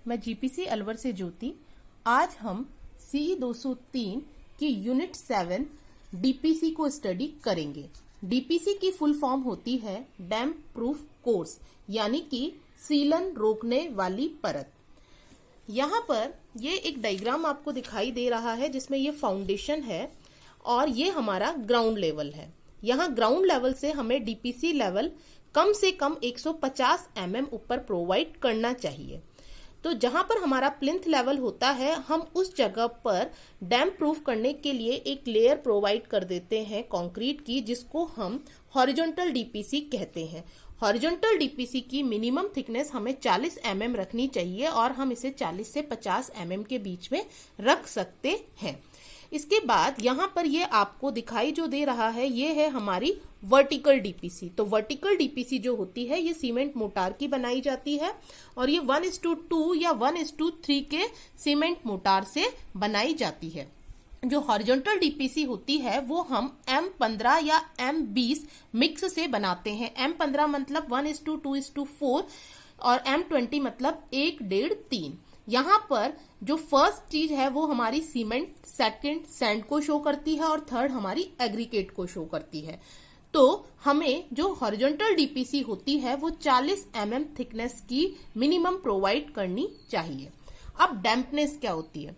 मैं जीपीसी अलवर से ज्योति। आज हम CE 203 की यूनिट 7 डीपीसी को स्टडी करेंगे। डीपीसी की फुल फॉर्म होती है डैम्प प्रूफ कोर्स, यानी कि सीलन रोकने वाली परत। यहाँ पर ये एक डायग्राम आपको दिखाई दे रहा है जिसमें ये फाउंडेशन है और ये हमारा ग्राउंड लेवल है। यहाँ ग्राउंड लेवल से हमें डीपीसी लेवल कम से कम 150 mm ऊपर प्रोवाइड करना चाहिए। तो जहां पर हमारा प्लिंथ लेवल होता है, हम उस जगह पर डैम्प प्रूफ करने के लिए एक लेयर प्रोवाइड कर देते हैं कंक्रीट की, जिसको हम हॉरिजॉन्टल डीपीसी कहते हैं। हॉरिजॉन्टल डीपीसी की मिनिमम थिकनेस हमें 40 mm रखनी चाहिए और हम इसे 40 से 50 mm के बीच में रख सकते हैं। इसके बाद यहाँ पर ये आपको दिखाई जो दे रहा है, ये है हमारी वर्टिकल डीपीसी। तो वर्टिकल डीपीसी जो होती है ये सीमेंट मोटार की बनाई जाती है और ये 1:2 या 1:3 के सीमेंट मोटार से बनाई जाती है। जो हॉरिजॉन्टल डीपीसी होती है वो हम M15 या M20 मिक्स से बनाते हैं। M15 मतलब 1:2:4 और M20 मतलब 1:1:3। यहाँ पर जो फर्स्ट चीज है वो हमारी सीमेंट, सेकंड सैंड को शो करती है और थर्ड हमारी एग्रीगेट को शो करती है। तो हमें जो हॉरिजॉन्टल डीपीसी होती है वो 40 mm थिकनेस की मिनिमम प्रोवाइड करनी चाहिए। अब डैम्पनेस क्या होती है?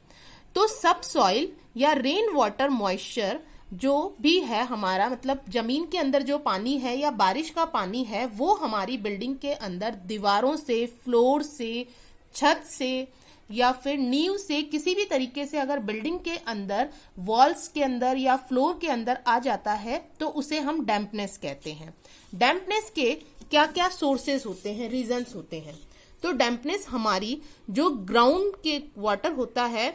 तो सब सॉइल या रेन वाटर मॉइस्चर जो भी है हमारा, मतलब जमीन के अंदर जो पानी है या बारिश का पानी है, वो हमारी बिल्डिंग के अंदर दीवारों से, फ्लोर से, छत से या फिर नींव से किसी भी तरीके से अगर बिल्डिंग के अंदर, वॉल्स के अंदर या फ्लोर के अंदर आ जाता है तो उसे हम डैम्पनेस कहते हैं। डैम्पनेस के क्या क्या सोर्सेज होते हैं, रीजंस होते हैं? तो डैम्पनेस हमारी जो ग्राउंड के वाटर होता है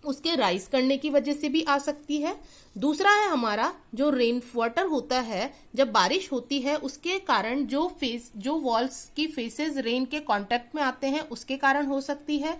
उसके राइज करने की वजह से भी आ सकती है। दूसरा है हमारा जो रेन वाटर होता है, जब बारिश होती है उसके कारण जो वॉल्स की फेसेस रेन के कांटेक्ट में आते हैं उसके कारण हो सकती है।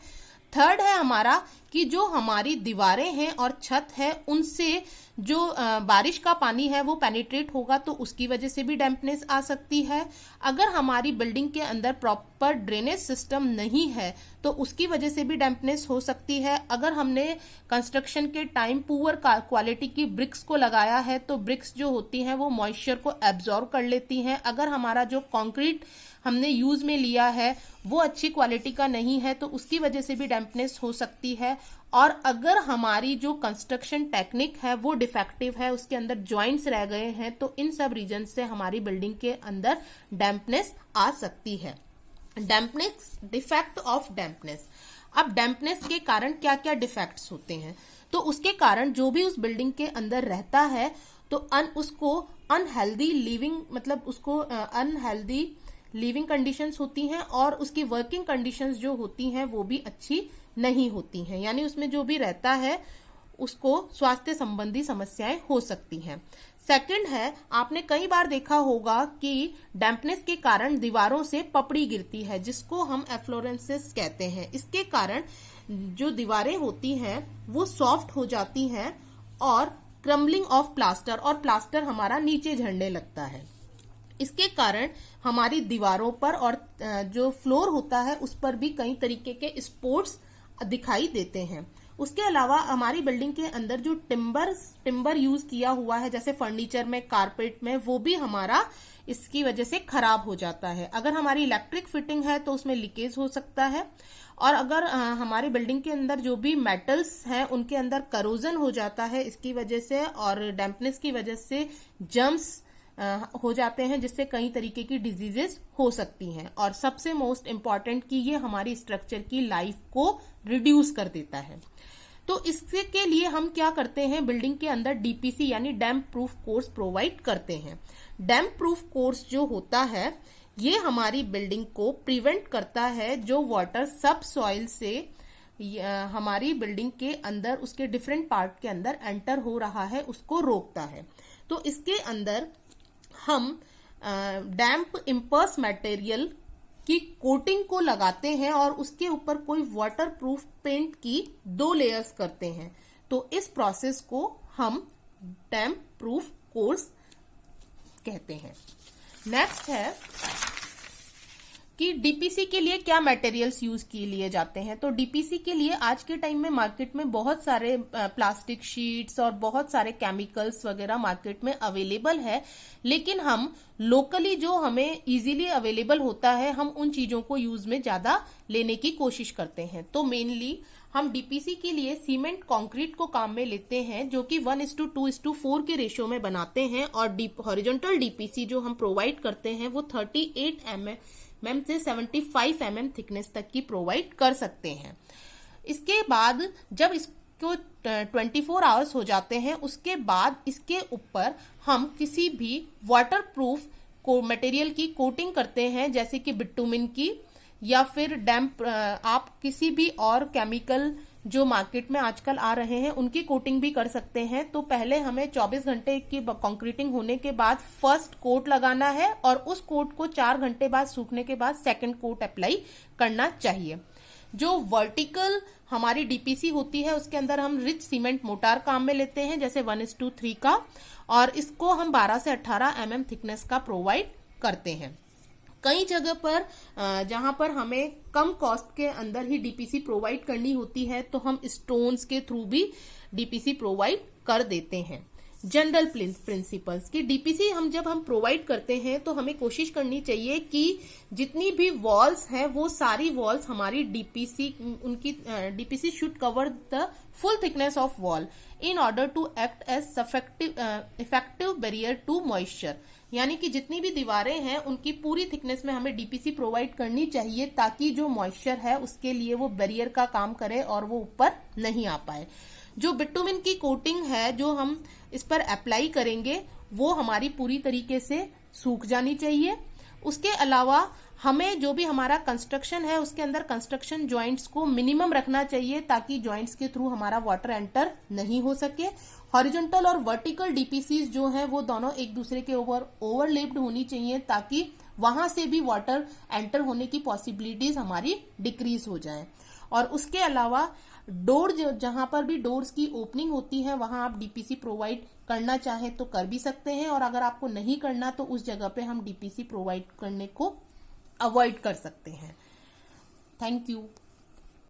थर्ड है हमारा कि जो हमारी दीवारें हैं और छत है उनसे जो बारिश का पानी है वो पेनिट्रेट होगा तो उसकी वजह से भी डैम्पनेस आ सकती है। अगर हमारी बिल्डिंग के अंदर प्रॉपर ड्रेनेज सिस्टम नहीं है तो उसकी वजह से भी डैम्पनेस हो सकती है। अगर हमने कंस्ट्रक्शन के टाइम पुअर क्वालिटी की ब्रिक्स को लगाया है तो ब्रिक्स जो होती हैं वो मॉइस्चर को एब्जॉर्ब कर लेती हैं। अगर हमारा जो कंक्रीट हमने यूज में लिया है वो अच्छी क्वालिटी का नहीं है तो उसकी वजह से भी डैम्पनेस हो सकती है। और अगर हमारी जो कंस्ट्रक्शन टेक्निक है वो डिफेक्टिव है, उसके अंदर जॉइंट्स रह गए हैं, तो इन सब रीजन से हमारी बिल्डिंग के अंदर डैम्पनेस आ सकती है। Dampness, defect of dampness. अब डैम्पनेस के कारण क्या क्या डिफेक्ट्स होते हैं? तो उसके कारण जो भी उस बिल्डिंग के अंदर रहता है तो उसको अनहेल्दी लिविंग, मतलब उसको अनहेल्दी लिविंग कंडीशंस होती हैं और उसकी वर्किंग कंडीशंस जो होती हैं वो भी अच्छी नहीं होती हैं, यानी उसमें जो भी रहता है उसको स्वास्थ्य संबंधी समस्याएं हो सकती हैं। सेकंड है, आपने कई बार देखा होगा कि डैम्पनेस के कारण दीवारों से पपड़ी गिरती है जिसको हम एफ्लोरेंसेस कहते हैं। इसके कारण जो दीवारें होती हैं वो सॉफ्ट हो जाती हैं और क्रम्बलिंग ऑफ प्लास्टर, और प्लास्टर हमारा नीचे झड़ने लगता है। इसके कारण हमारी दीवारों पर और जो फ्लोर होता है उस पर भी कई तरीके के स्पॉट्स दिखाई देते हैं। उसके अलावा हमारी बिल्डिंग के अंदर जो टिम्बर यूज किया हुआ है, जैसे फर्नीचर में, कारपेट में, वो भी हमारा इसकी वजह से खराब हो जाता है। अगर हमारी इलेक्ट्रिक फिटिंग है तो उसमें लीकेज हो सकता है। और अगर हमारी बिल्डिंग के अंदर जो भी मेटल्स हैं उनके अंदर करोजन हो जाता है इसकी वजह से, और डैम्पनेस की वजह से जर्म्स हो जाते हैं जिससे कई तरीके की डिजीजेस हो सकती हैं। और सबसे मोस्ट इम्पॉर्टेंट कि ये हमारी स्ट्रक्चर की लाइफ को रिड्यूस कर देता है। तो इसके के लिए हम क्या करते हैं, बिल्डिंग के अंदर डीपीसी यानी डैम्प प्रूफ कोर्स प्रोवाइड करते हैं। डैम्प प्रूफ कोर्स जो होता है ये हमारी बिल्डिंग को प्रिवेंट करता है जो वाटर सब सॉइल से हमारी बिल्डिंग के अंदर, उसके डिफरेंट पार्ट के अंदर एंटर हो रहा है, उसको रोकता है। तो इसके अंदर हम डैम्प इम्पर्स मटेरियल की कोटिंग को लगाते हैं और उसके ऊपर कोई वाटर प्रूफ पेंट की 2 लेयर्स करते हैं। तो इस प्रोसेस को हम डैम्प प्रूफ कोर्स कहते हैं। नेक्स्ट है कि डीपीसी के लिए क्या मटेरियल्स यूज किए लिए जाते हैं। तो डीपीसी के लिए आज के टाइम में मार्केट में बहुत सारे प्लास्टिक शीट्स और बहुत सारे केमिकल्स वगैरह मार्केट में अवेलेबल है, लेकिन हम लोकली जो हमें इजीली अवेलेबल होता है हम उन चीजों को यूज में ज्यादा लेने की कोशिश करते हैं। तो मेनली हम डीपीसी के लिए सीमेंट कंक्रीट को काम में लेते हैं, जो कि 1:2:4 के रेशियो में बनाते हैं। और हॉरिजॉन्टल डीपीसी जो हम प्रोवाइड करते हैं वो 38 mm से 75 mm थिकनेस तक की प्रोवाइड कर सकते हैं। इसके बाद जब इसको 24 आवर्स हो जाते हैं, उसके बाद इसके ऊपर हम किसी भी वाटरप्रूफ मटेरियल की कोटिंग करते हैं, जैसे कि बिटुमिन की या फिर डैम्प, आप किसी भी और केमिकल जो मार्केट में आजकल आ रहे हैं उनकी कोटिंग भी कर सकते हैं। तो पहले हमें 24 घंटे की कंक्रीटिंग होने के बाद फर्स्ट कोट लगाना है और उस कोट को 4 घंटे बाद सूखने के बाद सेकंड कोट अप्लाई करना चाहिए। जो वर्टिकल हमारी डीपीसी होती है उसके अंदर हम रिच सीमेंट मोटार काम में लेते हैं, जैसे 1:3 का, और इसको हम 12 से 18 mm थिकनेस का प्रोवाइड करते हैं। कई जगह पर जहां पर हमें कम कॉस्ट के अंदर ही डीपीसी प्रोवाइड करनी होती है तो हम स्टोन्स के थ्रू भी डीपीसी प्रोवाइड कर देते हैं। जनरल प्रिंसिपल्स की डीपीसी जब हम प्रोवाइड करते हैं तो हमें कोशिश करनी चाहिए कि जितनी भी वॉल्स हैं वो सारी वॉल्स हमारी DPC should cover the full thickness of wall in order to act as effective barrier to moisture. यानी कि जितनी भी दीवारें हैं उनकी पूरी थिकनेस में हमें डीपीसी प्रोवाइड करनी चाहिए, ताकि जो मॉइस्चर है उसके लिए वो बैरियर का काम करे और वो ऊपर नहीं आ पाए। जो बिटुमिन की कोटिंग है जो हम इस पर अप्लाई करेंगे वो हमारी पूरी तरीके से सूख जानी चाहिए। उसके अलावा हमें जो भी हमारा कंस्ट्रक्शन है उसके अंदर कंस्ट्रक्शन जॉइंट्स को मिनिमम रखना चाहिए, ताकि जॉइंट्स के थ्रू हमारा वाटर एंटर नहीं हो सके। हॉरिजॉन्टल और वर्टिकल डीपीसीज जो है वो दोनों एक दूसरे के ओवरलेप्ड होनी चाहिए, ताकि वहां से भी वाटर एंटर होने की पॉसिबिलिटीज हमारी डिक्रीज हो जाए। और उसके अलावा डोर जहां पर भी डोर्स की ओपनिंग होती है वहां आप डीपीसी प्रोवाइड करना चाहें तो कर भी सकते हैं, और अगर आपको नहीं करना तो उस जगह पे हम डीपीसी प्रोवाइड करने को अवॉइड कर सकते हैं। Thank you.